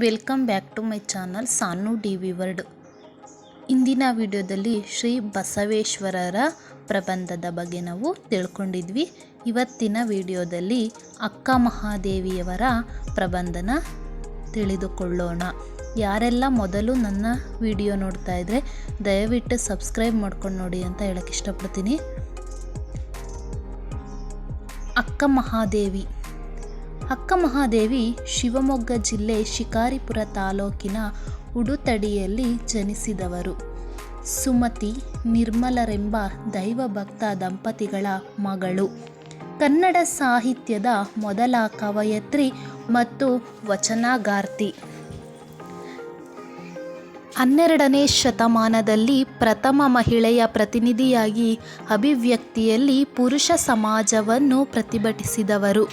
Welcome back to my channel Sanu DV word. ಇಂದಿನ ವಿಡಿಯೋದಲ್ಲಿ ಶ್ರೀ ಬಸವೇಶ್ವರರ ಪ್ರಬಂಧದ ಬಗ್ಗೆ ನಾವು ತಿಳ್ಕೊಂಡಿದ್ವಿ. ಇವತ್ತಿನ ವಿಡಿಯೋದಲ್ಲಿ ಅಕ್ಕ ಮಹಾದೇವಿಯವರ ಪ್ರಬಂಧನ ತಿಳಿದುಕೊಳ್ಳೋಣ. ಯಾರೆಲ್ಲ ಮೊದಲು ನನ್ನ ವಿಡಿಯೋ ನೋಡ್ತಾ ಇದ್ದರೆ ದಯವಿಟ್ಟು ಸಬ್ಸ್ಕ್ರೈಬ್ ಮಾಡ್ಕೊಂಡು ನೋಡಿ ಅಂತ ಹೇಳಕ್ಕೆ ಇಷ್ಟಪಡ್ತೀನಿ. ಅಕ್ಕ ಮಹಾದೇವಿ. ಅಕ್ಕ ಮಹಾದೇವಿ ಶಿವಮೊಗ್ಗ ಜಿಲ್ಲೆ ಶಿಕಾರಿಪುರ ತಾಲೂಕಿನ ಉಡುತಡಿಯಲ್ಲಿ ಜನಿಸಿದವರು. ಸುಮತಿ, ನಿರ್ಮಲರೆಂಬ ದೈವಭಕ್ತ ದಂಪತಿಗಳ ಮಗಳು. ಕನ್ನಡ ಸಾಹಿತ್ಯದ ಮೊದಲ ಕವಯತ್ರಿ ಮತ್ತು ವಚನಗಾರ್ತಿ. 12ನೇ ಶತಮಾನದಲ್ಲಿ ಪ್ರಥಮ ಮಹಿಳೆಯ ಪ್ರತಿನಿಧಿಯಾಗಿ ಅಭಿವ್ಯಕ್ತಿಯಲ್ಲಿ ಪುರುಷ ಸಮಾಜವನ್ನು ಪ್ರತಿಭಟಿಸಿದವರು.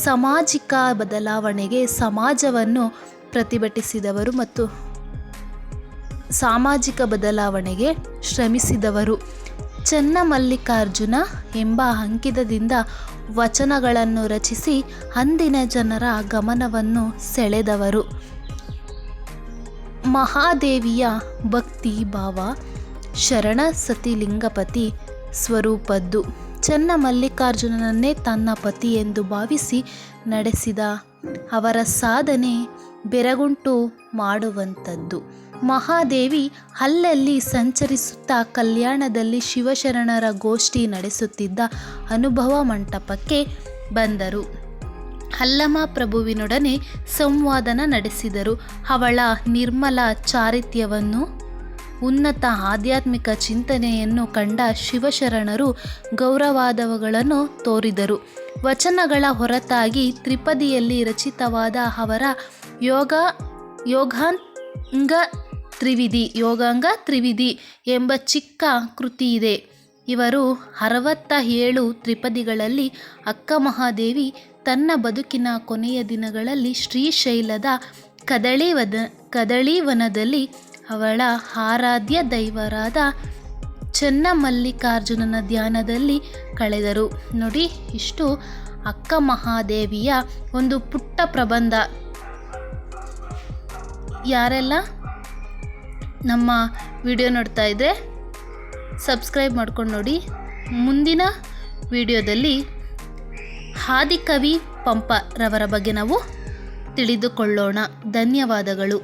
ಸಾಮಾಜಿಕ ಬದಲಾವಣೆಗೆ ಸಮಾಜವನ್ನು ಪ್ರತಿಭಟಿಸಿದವರು ಮತ್ತು ಸಾಮಾಜಿಕ ಬದಲಾವಣೆಗೆ ಶ್ರಮಿಸಿದವರು. ಚನ್ನಮಲ್ಲಿಕಾರ್ಜುನ ಎಂಬ ಅಂಕಿತದಿಂದ ವಚನಗಳನ್ನು ರಚಿಸಿ ಅಂದಿನ ಜನರ ಗಮನವನ್ನು ಸೆಳೆದವರು. ಮಹಾದೇವಿಯ ಭಕ್ತಿ ಭಾವ ಶರಣ ಸತಿಲಿಂಗಪತಿ ಸ್ವರೂಪದ್ದು. ಚನ್ನಮಲ್ಲಿಕಾರ್ಜುನನನ್ನೇ ತನ್ನ ಪತಿ ಎಂದು ಭಾವಿಸಿ ನಡೆಸಿದ ಅವರ ಸಾಧನೆ ಬೆರಗುಂಟು ಮಾಡುವಂಥದ್ದು. ಮಹಾದೇವಿ ಅಲ್ಲಲ್ಲಿ ಸಂಚರಿಸುತ್ತಾ ಕಲ್ಯಾಣದಲ್ಲಿ ಶಿವಶರಣರ ಗೋಷ್ಠಿ ನಡೆಸುತ್ತಿದ್ದ ಅನುಭವ ಮಂಟಪಕ್ಕೆ ಬಂದರು. ಅಲ್ಲಮ ಪ್ರಭುವಿನೊಡನೆ ಸಂವಾದನ ನಡೆಸಿದರು. ಅವಳ ನಿರ್ಮಲ ಚಾರಿತ್ರ್ಯವನ್ನು, ಉನ್ನತ ಆಧ್ಯಾತ್ಮಿಕ ಚಿಂತನೆಯನ್ನು ಕಂಡ ಶಿವಶರಣರು ಗೌರವಾದವಗಳನ್ನು ತೋರಿದರು. ವಚನಗಳ ಹೊರತಾಗಿ ತ್ರಿಪದಿಯಲ್ಲಿ ರಚಿತವಾದ ಅವರ ಯೋಗಾಂಗ ತ್ರಿವಿಧಿ ಎಂಬ ಚಿಕ್ಕ ಕೃತಿಯಿದೆ. ಇವರು 67 ತ್ರಿಪದಿಗಳಲ್ಲಿ ಅಕ್ಕ ಮಹಾದೇವಿ ತನ್ನ ಬದುಕಿನ ಕೊನೆಯ ದಿನಗಳಲ್ಲಿ ಶ್ರೀಶೈಲದ ಕದಳೀವನದಲ್ಲಿ ಅವಳ ಆರಾಧ್ಯ ದೈವರಾದ ಚನ್ನಮಲ್ಲಿಕಾರ್ಜುನನ ಧ್ಯಾನದಲ್ಲಿ ಕಳೆದರು. ನೋಡಿ, ಇಷ್ಟು ಅಕ್ಕ ಮಹಾದೇವಿಯ ಒಂದು ಪುಟ್ಟ ಪ್ರಬಂಧ. ಯಾರೆಲ್ಲ ನಮ್ಮ ವಿಡಿಯೋ ನೋಡ್ತಾ ಇದ್ದರೆ ಸಬ್ಸ್ಕ್ರೈಬ್ ಮಾಡ್ಕೊಂಡು ನೋಡಿ. ಮುಂದಿನ ವಿಡಿಯೋದಲ್ಲಿ ಆದಿಕವಿ ಪಂಪ ರವರ ಬಗ್ಗೆ ನಾವು ತಿಳಿದುಕೊಳ್ಳೋಣ. ಧನ್ಯವಾದಗಳು.